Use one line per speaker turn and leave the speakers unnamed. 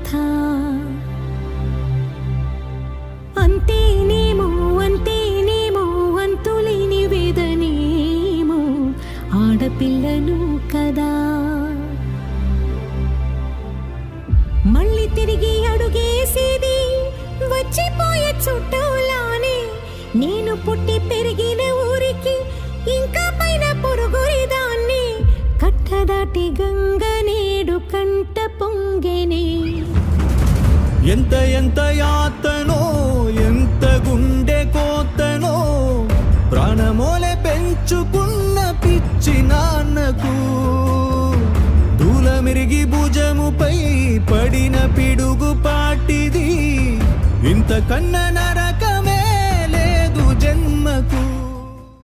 కథ. అంతేనేమో అంతేనేమో అంతులేని వేదనేమో ఆడపిల్లను కదా. మళ్ళీ తిరిగి అడుగేసేది వచ్చిపోయే చుట్టూలానే. నేను పుట్టి పెరిగిన ఊరికి ఇంకా పైన పొరుగురిదాన్ని. కట్టదాటి గంగ నేడు కంట పొంగెనే.
ఎంత ఎంత యాతనో ఎంత గుండె కోతనో ప్రాణమోలే పెంచుకున్న పిచ్చి నాన్నకు దూలమిరిగి భుజముపై పడిన పిడుగు పాటిది ఇంత కన్న నరక